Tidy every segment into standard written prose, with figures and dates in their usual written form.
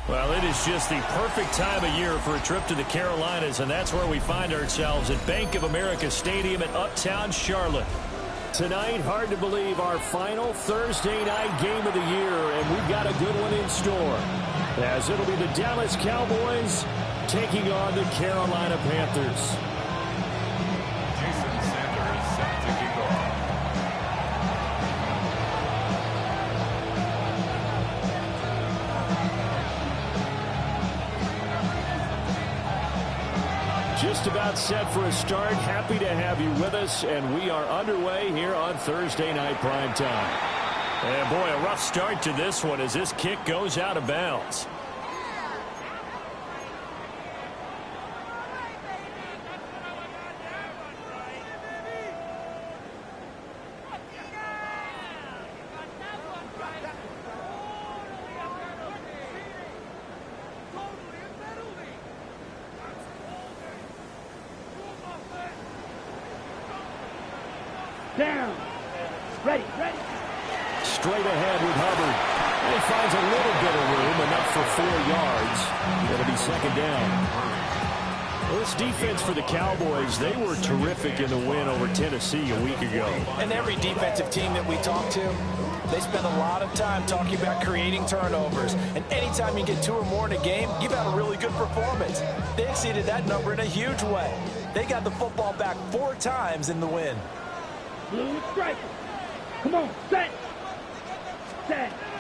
Well, it is just the perfect time of year for a trip to the Carolinas, and that's where we find ourselves at Bank of America Stadium in Uptown Charlotte. Tonight, hard to believe, our final Thursday night game of the year, and we've got a good one in store, as it'll be the Dallas Cowboys taking on the Carolina Panthers. Just about set for a start. Happy to have you with us, and we are underway here on Thursday Night Primetime. And boy, a rough start to this one as this kick goes out of bounds. Down. Ready. Straight ahead with Hubbard. And he finds a little bit of room, enough for 4 yards. It'll be second down. Well, this defense for the Cowboys, they were terrific in the win over Tennessee a week ago. And every defensive team that we talk to, they spend a lot of time talking about creating turnovers. And anytime you get 2 or more in a game, you've had a really good performance. They exceeded that number in a huge way. They got the football back 4 times in the win. Blue striker. Come on, set.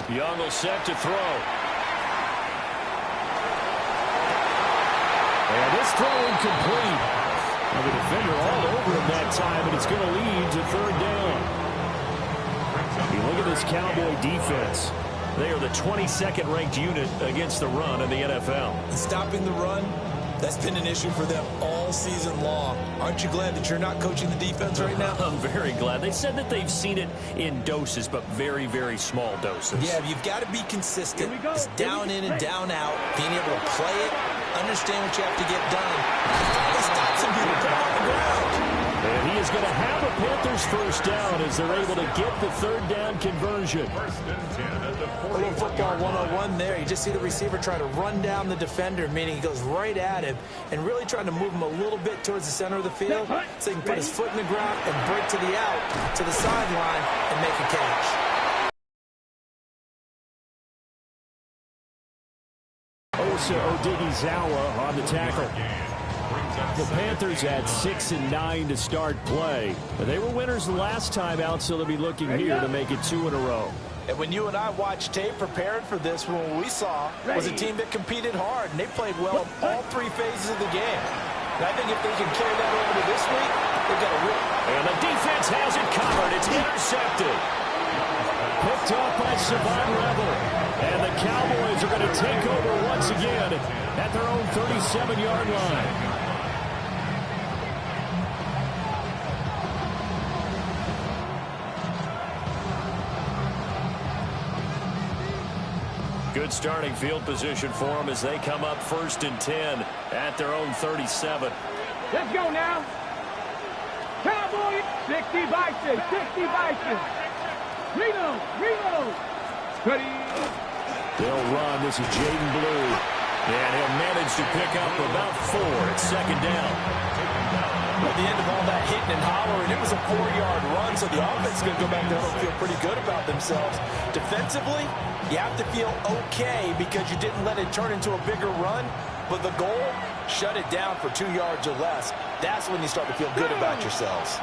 Young will set to throw. And this throw incomplete. And the defender all over him that time, and it's going to lead to third down. You look at this Cowboy defense. They are the 22nd ranked unit against the run in the NFL. And stopping the run, that's been an issue for them all season long. Aren't you glad that you're not coaching the defense right now? I'm very glad. They said that they've seen it in doses, but very, very small doses. Yeah, you've got to be consistent. It's down in and down out, being able to play it, understand what you have to get done. Finally stop some people, put on the ground. And he is going to have a Panthers first down as they're able to get the third down conversion. A little football 101 there. You just see the receiver try to run down the defender, meaning he goes right at him, and really trying to move him a little bit towards the center of the field so he can put his foot in the ground and break to the out, to the sideline, and make a catch. Osa Odighizuwa on the tackle. The Panthers had 6 and 9 to start play. They were winners the last time out, so they'll be looking here to make it 2 in a row. And when you and I watched tape prepared for this, what we saw was a team that competed hard, and they played well in all 3 phases of the game. And I think if they can carry that over to this week, they've got a real... And the defense has it covered. It's intercepted. Picked off by Savon Rebel. And the Cowboys are going to take over once again at their own 37-yard line. Good starting field position for them as they come up 1st and 10 at their own 37. Let's go now. Cowboys, 60 Bison. Reno. Ready. They'll run. This is Jaden Blue. And he'll manage to pick up about 4 at second down. At the end of all that hitting and hollering, it was a 4-yard run, so the offense is going to go back there and feel pretty good about themselves. Defensively, you have to feel okay because you didn't let it turn into a bigger run, but the goal, shut it down for 2 yards or less. That's when you start to feel good about yourselves.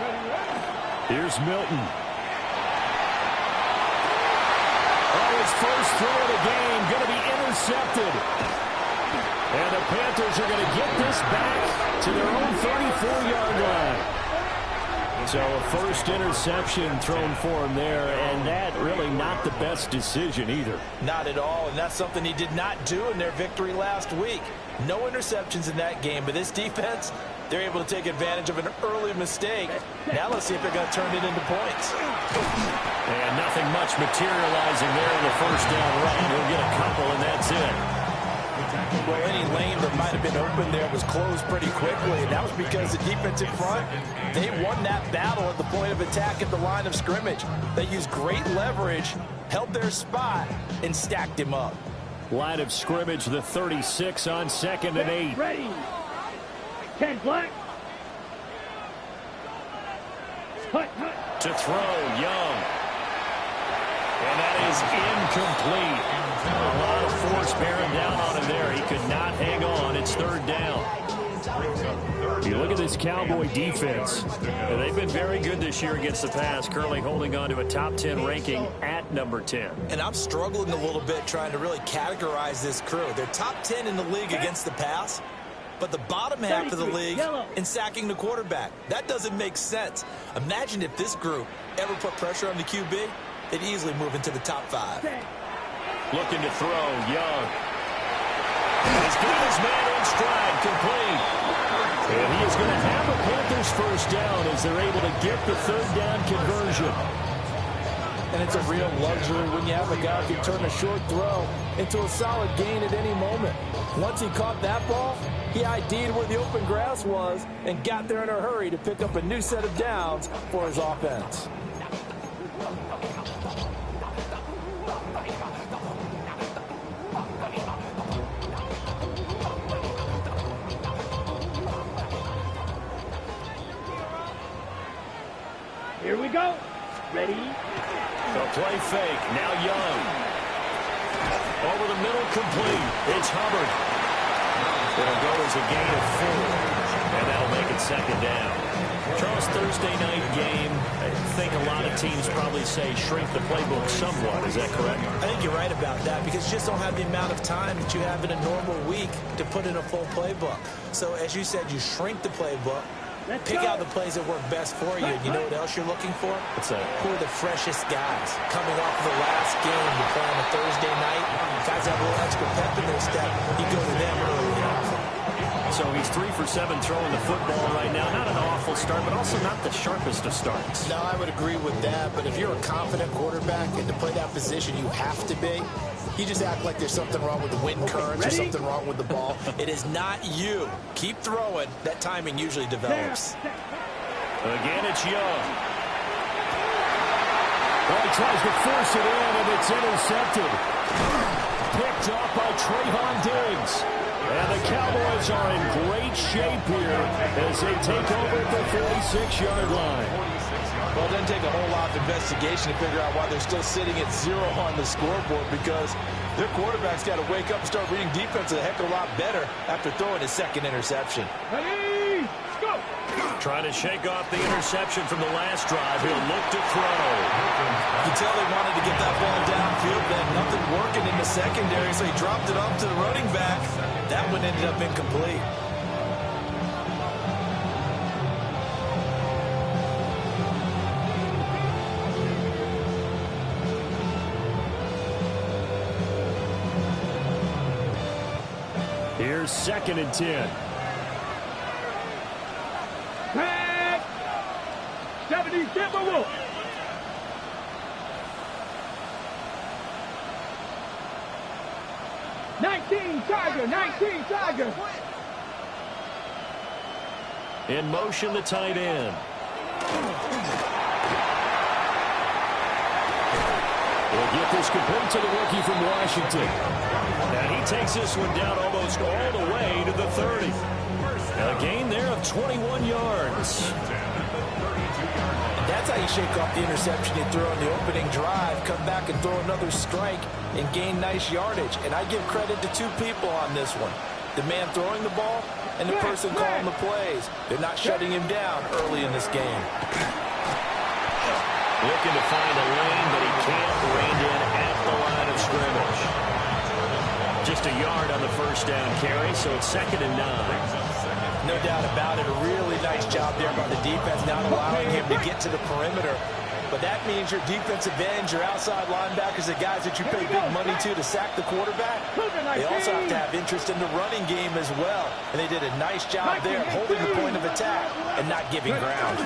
Here's Milton. Oh, his first throw of the game going to be intercepted. And the Panthers are going to get this back to their own 34-yard line. So a first interception thrown for him there, and that really not the best decision either. Not at all, and that's something he did not do in their victory last week. No interceptions in that game, but this defense, They're able to take advantage of an early mistake. Now let's see if they're going to turn it into points. And nothing much materializing there in the first down run. He'll get a couple, and that's it. Well, any lane that might have been open there was closed pretty quickly, and that was because the defensive front, they won that battle at the point of attack at the line of scrimmage. They used great leverage, held their spot, and stacked him up. Line of scrimmage, the 36 on 2nd and 8. Ready. 10 black. Hut, hut. To throw, Young. And that is incomplete. A lot of force bearing down on him there. He could not hang on. It's 3rd down. You look at this Cowboy defense. They've been very good this year against the pass, currently holding on to a top 10 ranking at number 10. And I'm struggling a little bit trying to really categorize this crew. They're top 10 in the league against the pass, but the bottom half of the league in sacking the quarterback. That doesn't make sense. Imagine if this group ever put pressure on the QB, they'd easily move into the top 5. Looking to throw, Young. He's got his man in stride, complete. And he is going to have a Panthers first down as they're able to get the 3rd down conversion. And it's a real luxury when you have a guy who can turn a short throw into a solid gain at any moment. Once he caught that ball, he ID'd where the open grass was and got there in a hurry to pick up a new set of downs for his offense. Here we go. Ready. The play fake. Now Young. Over the middle, complete. It's Hubbard. It'll go as a gain of 4. And that'll make it 2nd down. Charles, Thursday night game. I think a lot of teams probably say shrink the playbook somewhat. Is that correct? I think you're right about that because you just don't have the amount of time that you have in a normal week to put in a full playbook. So as you said, you shrink the playbook. Pick out the plays that work best for you. You know what else you're looking for? What's that? Who are the freshest guys coming off of the last game to play on a Thursday night? Guys have a little extra pep in their step. You go to them early and often. So he's 3 for 7 throwing the football right now. Not an awful start, but also not the sharpest of starts. No, I would agree with that. But if you're a confident quarterback and to play that position, you have to be. You just act like there's something wrong with the wind currents or something wrong with the ball. It is not you. Keep throwing. That timing usually develops. Again, it's Young. Well, he tries to force it in, and it's intercepted. Picked off by Trayvon Diggs. And the Cowboys are in great shape here as they take over at the 46-yard line. Well, it doesn't take a whole lot of investigation to figure out why they're still sitting at 0 on the scoreboard because their quarterback's got to wake up and start reading defense a heck of a lot better after throwing his 2nd interception. Ready. Go. Trying to shake off the interception from the last drive. He'll look to throw. You can tell they wanted to get that ball downfield, but had nothing working in the secondary, so he dropped it off to the running back. That one ended up incomplete. Here's 2nd and 10. Pack. 70 Timberwolves. Tiger. In motion, the tight end. We'll get this complete to the rookie from Washington. Now he takes this one down almost all the way to the 30. A gain there of 21 yards. That's how you shake off the interception you throw on the opening drive, come back and throw another strike and gain nice yardage. And I give credit to 2 people on this one. The man throwing the ball and the person calling the plays. They're not shutting him down early in this game. Looking to find a lane, but he can't rein in at the line of scrimmage. Just a yard on the first down carry, so it's 2nd and 9. No doubt about it. A really nice job there by the defense, not allowing him to get to the perimeter. but that means your defensive ends, your outside linebackers, the guys that you pay big money to sack the quarterback, they also have to have interest in the running game as well. And they did a nice job there of holding the point of attack and not giving ground.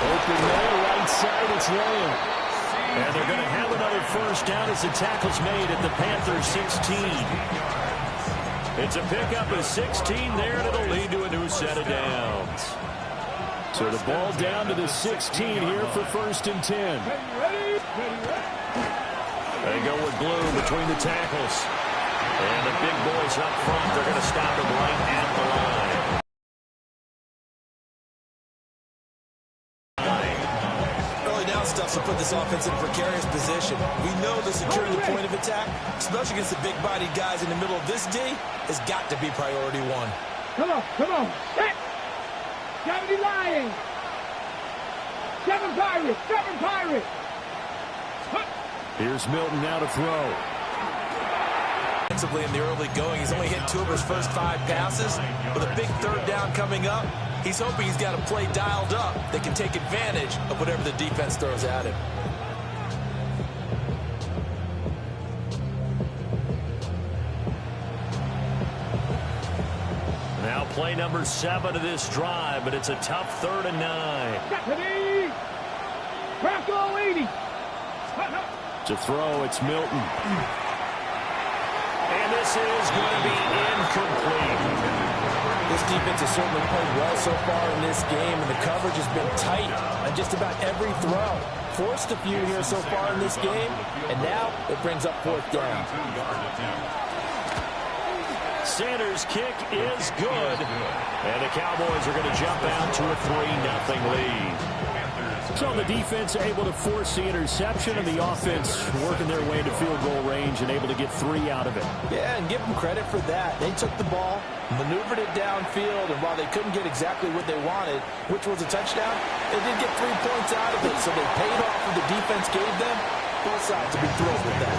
Open man, right side, it's Lamb. And they're going to have another first down as the tackle's made at the Panthers 16. It's a pickup of 16 there, and it'll lead to a new set of downs. So the ball down to the 16 here for 1st and 10. They go with glue between the tackles. And the big boys up front, they're going to stop him right at the line. Stuff to put this offense in a precarious position. We know the securing the point of attack, especially against the big-bodied guys in the middle of this D, has got to be priority one. Come on. Set. 70 Lions. 7 Pirates. Here's Milton now to throw. Defensively in the early going, he's only hit 2 of his first 5 passes. With a big 3rd down coming up, he's hoping he's got a play dialed up that can take advantage of whatever the defense throws at him. Now play number 7 of this drive, but it's a tough 3rd and 9. Bronco 80. To throw, it's Milton. And this is going to be incomplete. This defense has certainly played well so far in this game, and the coverage has been tight on just about every throw. Forced a few here so far in this game, and now it brings up 4th down. Sanders' kick is good, and the Cowboys are going to jump out to a 3-0 lead. So the defense able to force the interception, and the offense working their way into field goal range and able to get 3 out of it. Yeah, and give them credit for that. They took the ball, maneuvered it downfield, and while they couldn't get exactly what they wanted, which was a touchdown, they did get 3 points out of it. So they paid off what the defense gave them. Both sides to be thrilled with that.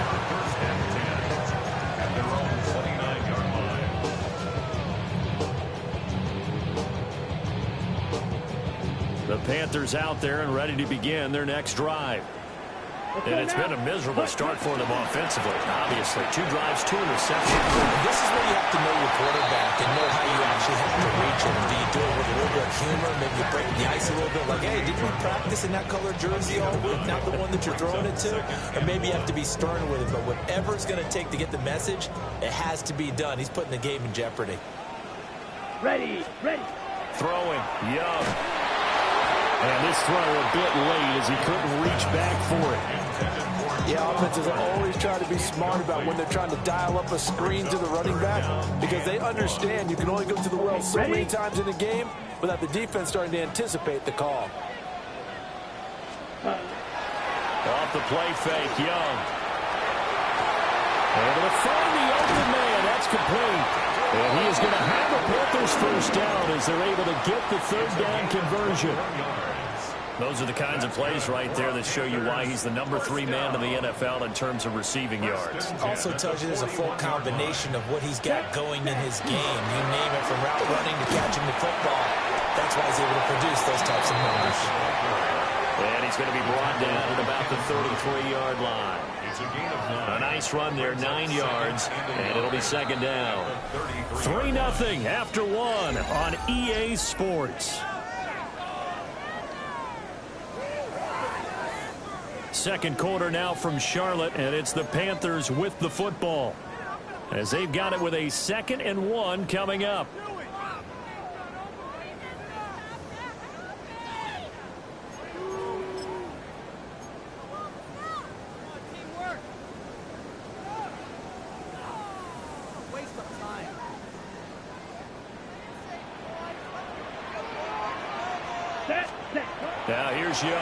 The Panthers out there and ready to begin their next drive. And it's been a miserable start for them offensively, obviously. 2 drives, 2 interceptions. This is where you have to know your quarterback and know how you actually have to reach him. Do you do it with a little bit of humor, maybe you break the ice a little bit, like, hey, did we practice in that color jersey all week, not the one that you're throwing it to? Or maybe you have to be stern with it, but whatever it's going to take to get the message, it has to be done. He's putting the game in jeopardy. Ready. Throwing, Young. And this throw a bit late as he couldn't reach back for it. Yeah, offenses always try to be smart about when they're trying to dial up a screen to the running back, because they understand you can only go to the well so many times in a game without the defense starting to anticipate the call. Off the play fake, Young. Able to find the open man. That's complete. And he is going to have the Panthers first down as they're able to get the 3rd down conversion. Those are the kinds of plays right there that show you why he's the number 3 man in the NFL in terms of receiving yards. Also tells you there's a full combination of what he's got going in his game. You name it, from route running to catching the football. That's why he's able to produce those types of numbers. And he's going to be brought down at about the 33-yard line. A nice run there, 9 yards, and it'll be 2nd down. 3-0 after 1 on EA Sports. Second quarter now from Charlotte, and it's the Panthers with the football, as they've got it with a 2nd and 1 coming up. Now here's Young.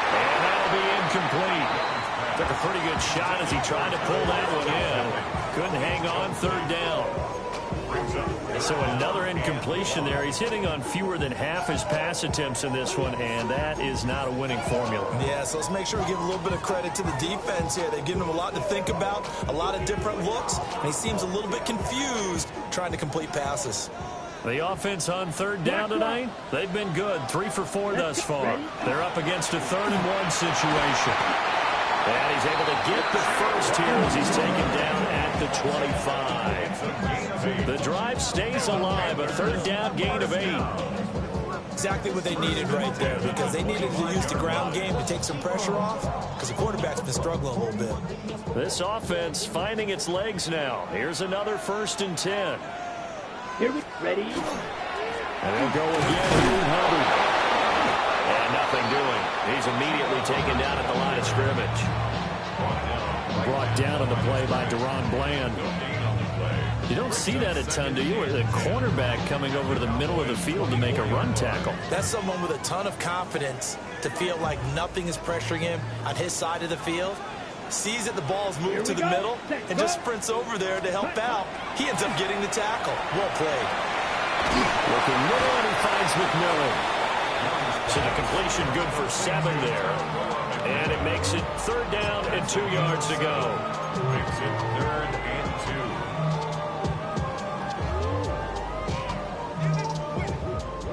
And that'll be incomplete. Took a pretty good shot as he tried to pull that one in. Couldn't hang on, 3rd down. So another incompletion there. He's hitting on fewer than half his pass attempts in this one, and that is not a winning formula. Yeah, so let's make sure we give a little bit of credit to the defense here. They've given him a lot to think about, a lot of different looks, and he seems a little bit confused trying to complete passes. The offense on third down tonight, they've been good. 3 for 4 thus far. They're up against a 3rd-and-1 situation. And he's able to get the first here as he's taken down at the 25. The drive stays alive, a 3rd down gain of 8. Exactly what they needed right there, because they needed to use the ground game to take some pressure off, because the quarterback's been struggling a little bit. This offense finding its legs now. Here's another 1st and 10. Here we ready. And they'll go again. And nothing doing. He's immediately taken down at the line of scrimmage. Brought down on the play by Deron Bland. You don't see that a ton, do you? The cornerback coming over to the middle of the field to make a run tackle. That's someone with a ton of confidence to feel like nothing is pressuring him on his side of the field. Sees that the ball's moved to the middle and just sprints over there to help out. He ends up getting the tackle. Well played. Looking middle, and he finds McMillan. So the completion good for 7 there. And it makes it 3rd down and 2 yards to go. Makes it 3rd and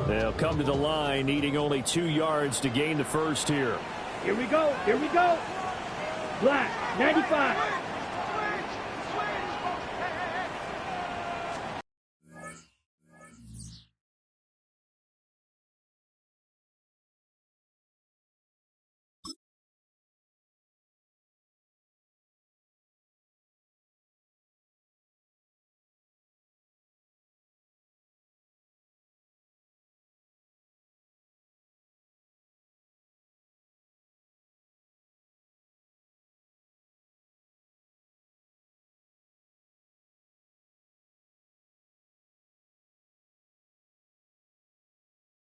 2. They'll come to the line, needing only 2 yards to gain the first here. Here we go. Here we go. Black, 95.